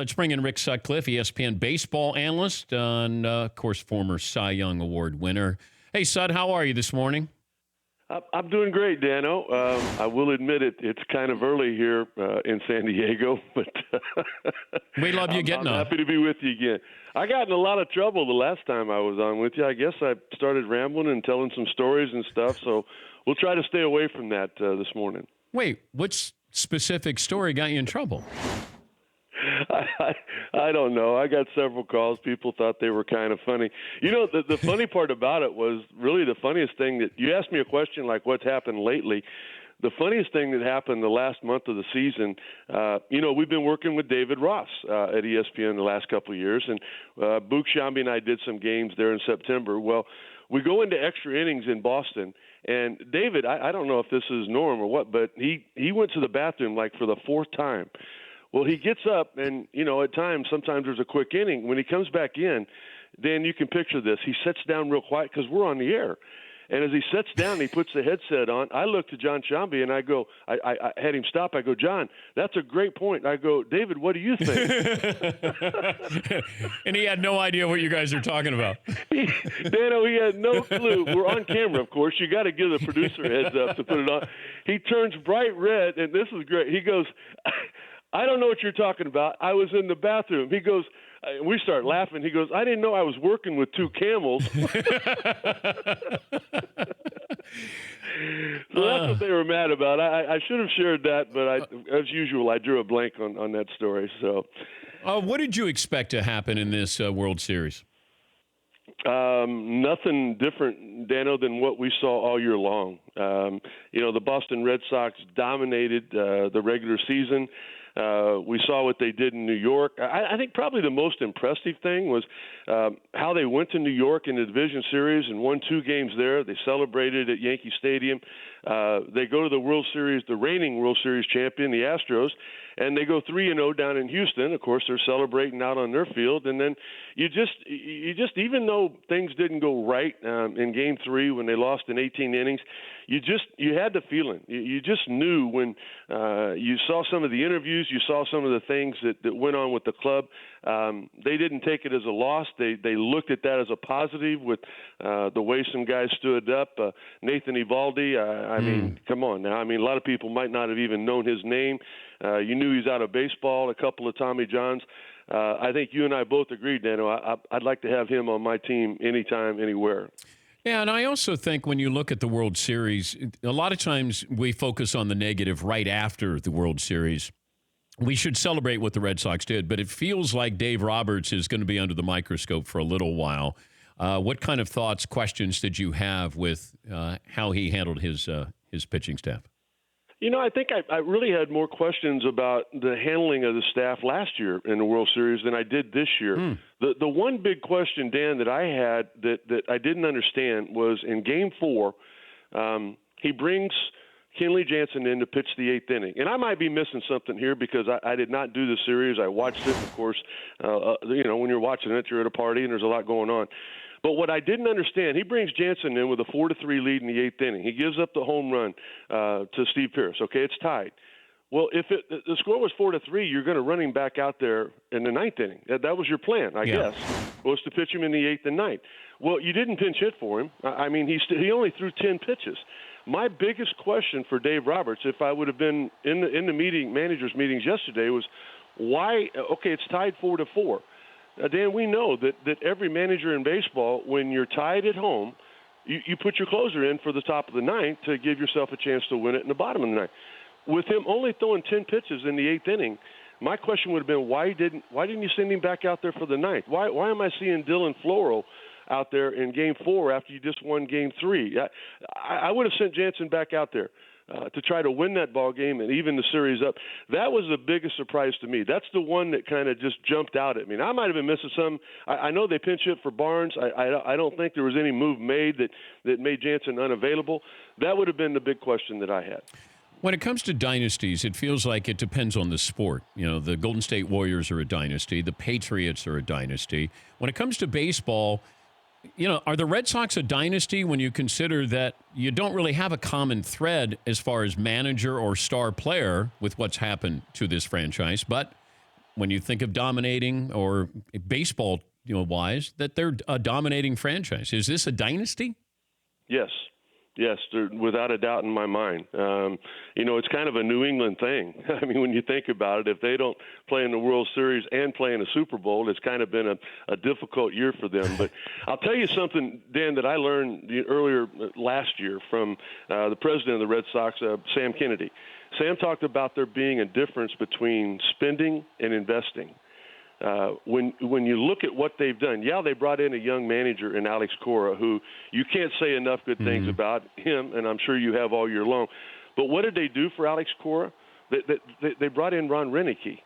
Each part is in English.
Let's bring in Rick Sutcliffe, ESPN baseball analyst, and, of course, former Cy Young Award winner. Hey, Sud, how are you this morning? I'm doing great, Dano. I will admit it's kind of early here in San Diego, but we love you getting I'm on. happy to be with you again. I got in a lot of trouble the last time I was on with you. I guess I started rambling and telling some stories and stuff, so we'll try to stay away from that this morning. Wait, which specific story got you in trouble? I don't know. I got several calls. People thought they were kind of funny. You know, the funny part about it was really the funniest thing that you asked me a question like what's happened lately. The funniest thing that happened the last month of the season, we've been working with David Ross at ESPN the last couple of years, and Boog Shambi and I did some games there in September. Well, we go into extra innings in Boston, and David, I don't know if this is norm or what, but he went to the bathroom like for the fourth time. Well, he gets up, and, at times, sometimes there's a quick inning. When he comes back in, Dan, you can picture this. He sits down real quiet because we're on the air. And as he sits down, he puts the headset on. I look to John Shambi, and I go, I had him stop. I go, John, that's a great point. I go, David, what do you think? And he had no idea what you guys are talking about. Dano, he had no clue. We're on camera, of course. You got to give the producer a heads up to put it on. He turns bright red, and this is great. He goes, I don't know what you're talking about. I was in the bathroom. He goes, we start laughing. He goes, I didn't know I was working with two camels. So that's what they were mad about. I should have shared that, but as usual, I drew a blank on that story. So, what did you expect to happen in this World Series? Nothing different, Dano, than what we saw all year long. The Boston Red Sox dominated the regular season. We saw what they did in New York. I think probably the most impressive thing was how they went to New York in the division series and won 2 games there. They celebrated at Yankee Stadium. They go to the World Series, the reigning World Series champion, the Astros, and they go 3-0 down in Houston. Of course, they're celebrating out on their field. And then you just even though things didn't go right in Game 3 when they lost in 18 innings, you had the feeling. You just knew when you saw some of the interviews, you saw some of the things that went on with the club. They didn't take it as a loss. They looked at that as a positive with the way some guys stood up. Nathan Eovaldi, I mean, come on now. I mean, a lot of people might not have even known his name. You knew he's out of baseball, a couple of Tommy Johns. I think you and I both agreed, Dano. I'd like to have him on my team anytime, anywhere. Yeah, and I also think when you look at the World Series, a lot of times we focus on the negative right after the World Series. We should celebrate what the Red Sox did, but it feels like Dave Roberts is going to be under the microscope for a little while. What kind of thoughts, questions did you have with how he handled his pitching staff? I think I really had more questions about the handling of the staff last year in the World Series than I did this year. The one big question, Dan, that I had that I didn't understand was in Game 4, he brings Kenley Jansen in to pitch the 8th inning. And I might be missing something here because I did not do the series. I watched it, of course. When you're watching it, you're at a party and there's a lot going on. But what I didn't understand, he brings Jansen in with a 4-3 lead in the 8th inning. He gives up the home run to Steve Pearce. Okay, it's tied. Well, if the score was 4-3, you're going to run him back out there in the 9th inning. That was your plan, I guess, was to pitch him in the 8th and 9th. Well, you didn't pinch hit for him. I mean, he only threw 10 pitches. My biggest question for Dave Roberts, if I would have been in the managers' meetings yesterday, was why? Okay, it's tied 4-4. Dan, we know that every manager in baseball, when you're tied at home, you put your closer in for the top of the 9th to give yourself a chance to win it in the bottom of the 9th. With him only throwing 10 pitches in the 8th inning, my question would have been why didn't you send him back out there for the 9th? Why am I seeing Dylan Floro out there in Game 4 after you just won Game 3? I would have sent Jansen back out there to try to win that ball game and even the series up. That was the biggest surprise to me. That's the one that kind of just jumped out at me. And I might have been missing some. I know they pinch hit for Barnes. I don't think there was any move made that made Jansen unavailable. That would have been the big question that I had. When it comes to dynasties, it feels like it depends on the sport. The Golden State Warriors are a dynasty. The Patriots are a dynasty. When it comes to baseball, are the Red Sox a dynasty when you consider that you don't really have a common thread as far as manager or star player with what's happened to this franchise, but when you think of dominating or baseball, wise, that they're a dominating franchise. Is this a dynasty? Yes. Yes, without a doubt in my mind. It's kind of a New England thing. I mean, when you think about it, if they don't play in the World Series and play in a Super Bowl, it's kind of been a difficult year for them. But I'll tell you something, Dan, that I learned earlier last year from the president of the Red Sox, Sam Kennedy. Sam talked about there being a difference between spending and investing. When you look at what they've done, they brought in a young manager in Alex Cora, who you can't say enough good things about him, and I'm sure you have all year long. But what did they do for Alex Cora? They brought in Ron Renicky,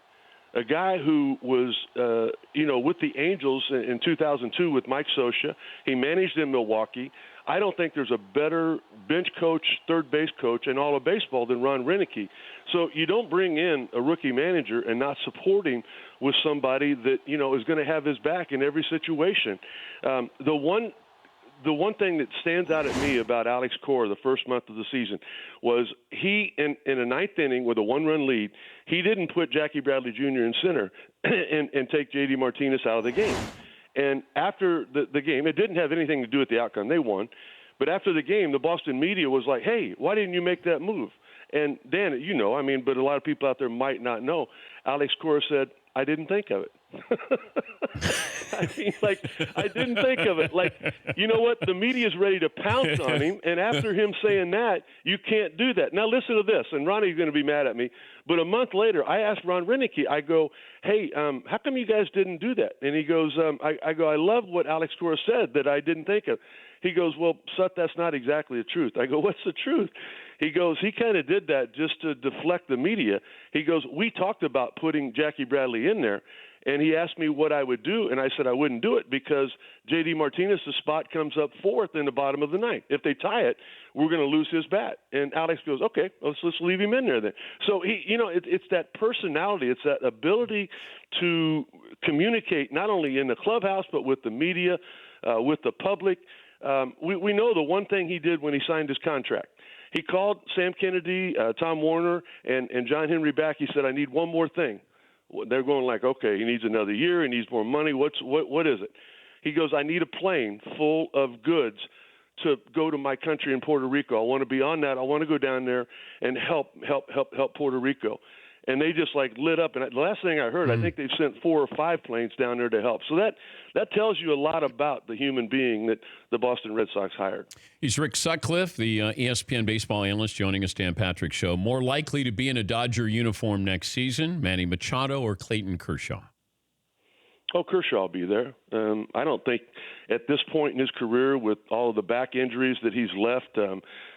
a guy who was, with the Angels in 2002 with Mike Scioscia. He managed in Milwaukee. I don't think there's a better bench coach, third base coach in all of baseball than Ron Renicky. So you don't bring in a rookie manager and not support him with somebody that, is going to have his back in every situation. The one thing that stands out at me about Alex Cora the first month of the season was he, in a ninth inning with a one-run lead, he didn't put Jackie Bradley Jr. in center and take J.D. Martinez out of the game. And after the game, it didn't have anything to do with the outcome. They won. But after the game, the Boston media was like, hey, why didn't you make that move? And, Dan, but a lot of people out there might not know. Alex Cora said, I didn't think of it. I didn't think of it. Like, you know what? The media's ready to pounce on him, and after him saying that, you can't do that. Now, listen to this, and Ronnie's going to be mad at me, but a month later, I asked Ron Renicky, I go, hey, how come you guys didn't do that? And he goes, I love what Alex Cora said that I didn't think of. He goes, well, Sut, that's not exactly the truth. I go, what's the truth? He goes, he kind of did that just to deflect the media. He goes, we talked about putting Jackie Bradley in there, and he asked me what I would do, and I said I wouldn't do it because J.D. Martinez's spot comes up fourth in the bottom of the ninth. If they tie it, we're going to lose his bat. And Alex goes, okay, let's leave him in there then. So, it's that personality. It's that ability to communicate not only in the clubhouse but with the media, with the public. We know the one thing he did when he signed his contract. He called Sam Kennedy, Tom Warner, and John Henry back. He said, I need one more thing. They're going like, okay, he needs another year. He needs more money. What is it? He goes, I need a plane full of goods to go to my country in Puerto Rico. I want to be on that. I want to go down there and help Puerto Rico. And they just lit up. And the last thing I heard, I think they've sent 4 or 5 planes down there to help. So that tells you a lot about the human being that the Boston Red Sox hired. He's Rick Sutcliffe, the ESPN baseball analyst, joining us, Dan Patrick Show. More likely to be in a Dodger uniform next season, Manny Machado or Clayton Kershaw? Oh, Kershaw will be there. I don't think at this point in his career, with all of the back injuries that he's left,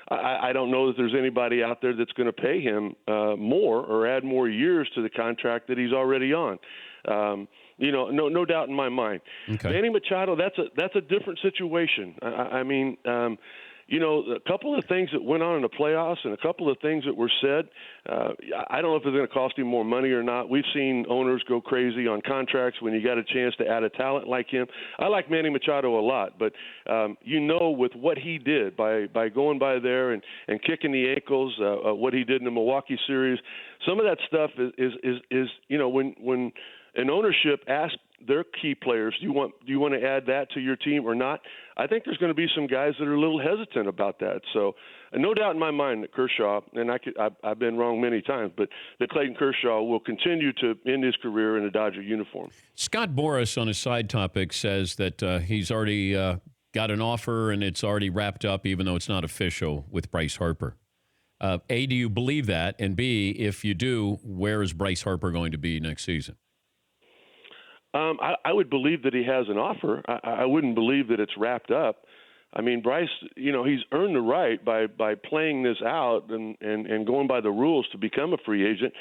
I don't know that there's anybody out there that's going to pay him more or add more years to the contract that he's already on. No doubt in my mind. Okay. Manny Machado, that's a different situation. A couple of things that went on in the playoffs and a couple of things that were said, I don't know if it's going to cost him more money or not. We've seen owners go crazy on contracts when you got a chance to add a talent like him. I like Manny Machado a lot, but with what he did by going by there and kicking the ankles, what he did in the Milwaukee series, some of that stuff is when an ownership asks their key players, do you want to add that to your team or not? I think there's going to be some guys that are a little hesitant about that. So no doubt in my mind that Kershaw, and I've been wrong many times, but that Clayton Kershaw will continue to end his career in a Dodger uniform. Scott Boras on a side topic says that he's already got an offer and it's already wrapped up, even though it's not official, with Bryce Harper. A, do you believe that? And B, if you do, where is Bryce Harper going to be next season? I would believe that he has an offer. I wouldn't believe that it's wrapped up. I mean, Bryce, he's earned the right by playing this out and going by the rules to become a free agent.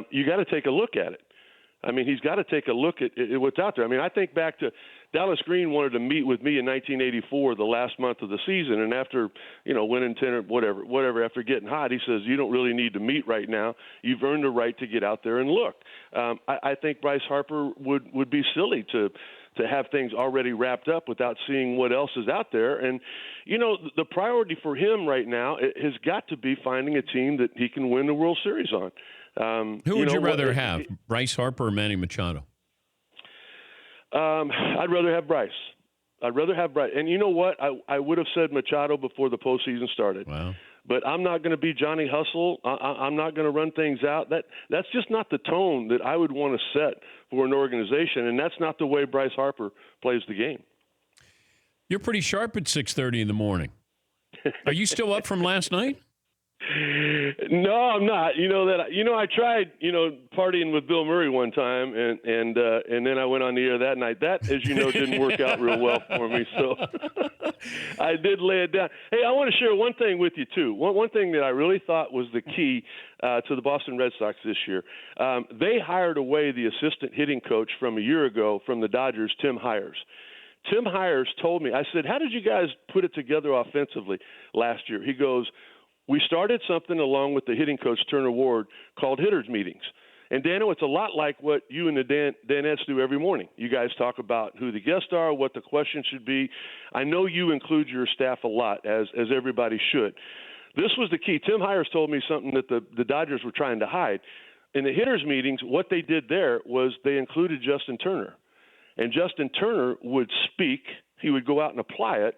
You got to take a look at it. I mean, he's got to take a look at what's out there. I mean, I think back to Dallas Green wanted to meet with me in 1984, the last month of the season, and after winning 10 or whatever, after getting hot, he says, you don't really need to meet right now. You've earned the right to get out there and look. I think Bryce Harper would be silly to have things already wrapped up without seeing what else is out there. And, the priority for him right now has got to be finding a team that he can win the World Series on. Who would you rather have, Bryce Harper or Manny Machado? I'd rather have Bryce. And you know what? I would have said Machado before the postseason started. Wow. But I'm not going to be Johnny Hustle. I'm not going to run things out. That's just not the tone that I would want to set for an organization, and that's not the way Bryce Harper plays the game. You're pretty sharp at 6:30 in the morning. Are you still up from last night? No, I'm not. I tried, partying with Bill Murray one time, and then I went on the air that night. That, as you know, didn't work out real well for me. So I did lay it down. Hey, I want to share one thing with you too. One thing that I really thought was the key to the Boston Red Sox this year. They hired away the assistant hitting coach from a year ago from the Dodgers, Tim Hires. Tim Hires told me, I said, how did you guys put it together offensively last year? He goes, we started something along with the hitting coach, Turner Ward, called hitters meetings. And, Dano, it's a lot like what you and the Danettes do every morning. You guys talk about who the guests are, what the questions should be. I know you include your staff a lot, as everybody should. This was the key. Tim Hires told me something that the Dodgers were trying to hide. In the hitters meetings, what they did there was they included Justin Turner. And Justin Turner would speak. He would go out and apply it.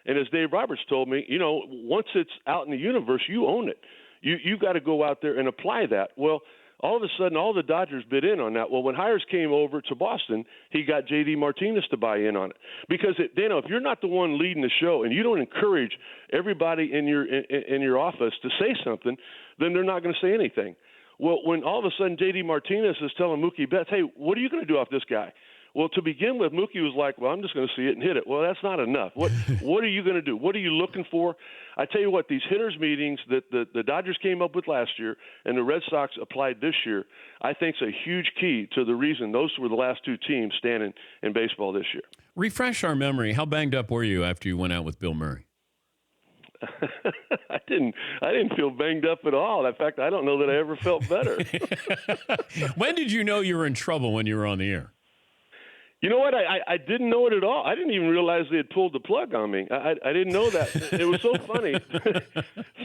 And as Dave Roberts told me, once it's out in the universe, you own it. You got to go out there and apply that. Well, all of a sudden, all the Dodgers bid in on that. Well, when Hires came over to Boston, he got J.D. Martinez to buy in on it. Because, Dano, if you're not the one leading the show and you don't encourage everybody in your office to say something, then they're not going to say anything. Well, when all of a sudden J.D. Martinez is telling Mookie Betts, hey, what are you going to do off this guy? Well, to begin with, Mookie was like, well, I'm just going to see it and hit it. Well, that's not enough. What are you going to do? What are you looking for? I tell you what, these hitters meetings that the Dodgers came up with last year and the Red Sox applied this year, I think is a huge key to the reason those were the last two teams standing in baseball this year. Refresh our memory. How banged up were you after you went out with Bill Murray? I didn't feel banged up at all. In fact, I don't know that I ever felt better. When did you know you were in trouble when you were on the air? You know what? I didn't know it at all. I didn't even realize they had pulled the plug on me. I didn't know that. It was so funny.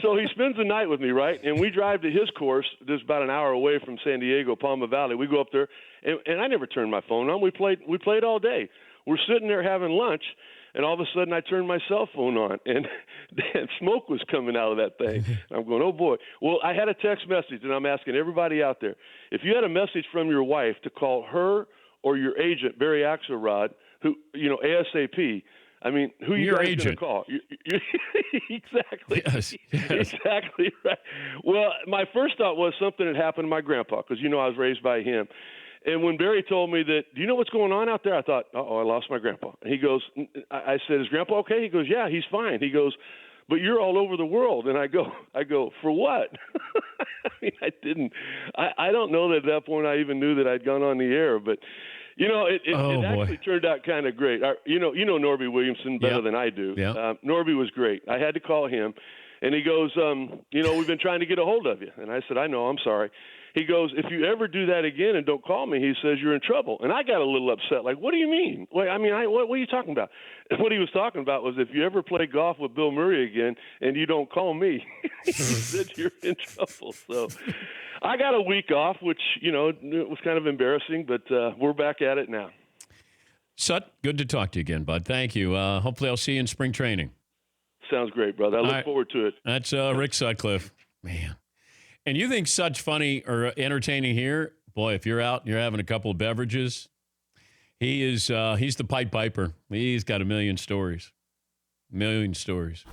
So he spends the night with me, right? And we drive to his course, just about an hour away from San Diego, Palma Valley. We go up there, and I never turned my phone on. We played all day. We're sitting there having lunch, and all of a sudden I turned my cell phone on, and smoke was coming out of that thing. I'm going, oh, boy. Well, I had a text message, and I'm asking everybody out there, if you had a message from your wife to call her or your agent, Barry Axelrod, who, ASAP, I mean, who you guys going to call? Exactly. Yes. Exactly right. Well, my first thought was something had happened to my grandpa, because, I was raised by him. And when Barry told me that, do you know what's going on out there? I thought, I lost my grandpa. And he goes, I said, is Grandpa okay? He goes, yeah, he's fine. He goes, but you're all over the world. And I go, for what? I mean, I don't know that at that point I even knew that I'd gone on the air, but it actually turned out kind of great. You know Norby Williamson better than I do. Yeah. Norby was great. I had to call him, and he goes, we've been trying to get a hold of you. And I said, I know, I'm sorry. He goes, if you ever do that again and don't call me, he says, you're in trouble. And I got a little upset. Like, what do you mean? Wait, what are you talking about? And what he was talking about was if you ever play golf with Bill Murray again and you don't call me, he said you're in trouble. So I got a week off, which, it was kind of embarrassing, but we're back at it now. Sut, good to talk to you again, bud. Thank you. Hopefully I'll see you in spring training. Sounds great, brother. I look forward to it. That's Rick Sutcliffe. Man. And you think Sut's funny or entertaining here? Boy, if you're out and you're having a couple of beverages, he's the Pied Piper. He's got a million stories.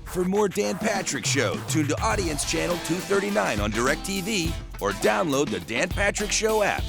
For more Dan Patrick Show, tune to Audience Channel 239 on DirecTV or download the Dan Patrick Show app.